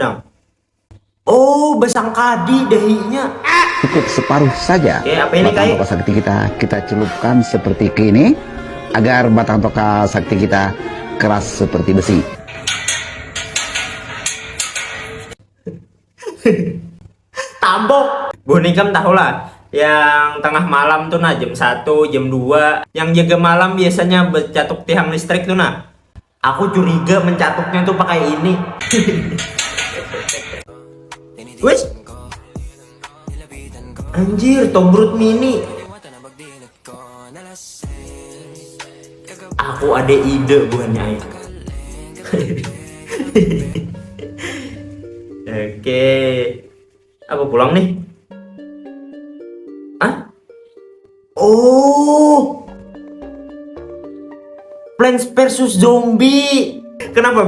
dang? Oh, besangkadi dahinya. Cukup separuh saja. Oke, apa ini, batang Kai? toka sakti kita celupkan seperti ini agar batang toka sakti kita keras seperti besi. Tambok. Bonikam tahu lah, yang tengah malam tuh nah jam 1, jam 2, yang jaga malam biasanya bercatuk tiang listrik tuh nah. Aku curiga mencatuknya tuh pakai ini. Wes. Anjir, Tombrut mini. Aku ada ide buahnya. Oke. Apa pulang nih? Hah? Oh. Plants versus Zombie. Kenapa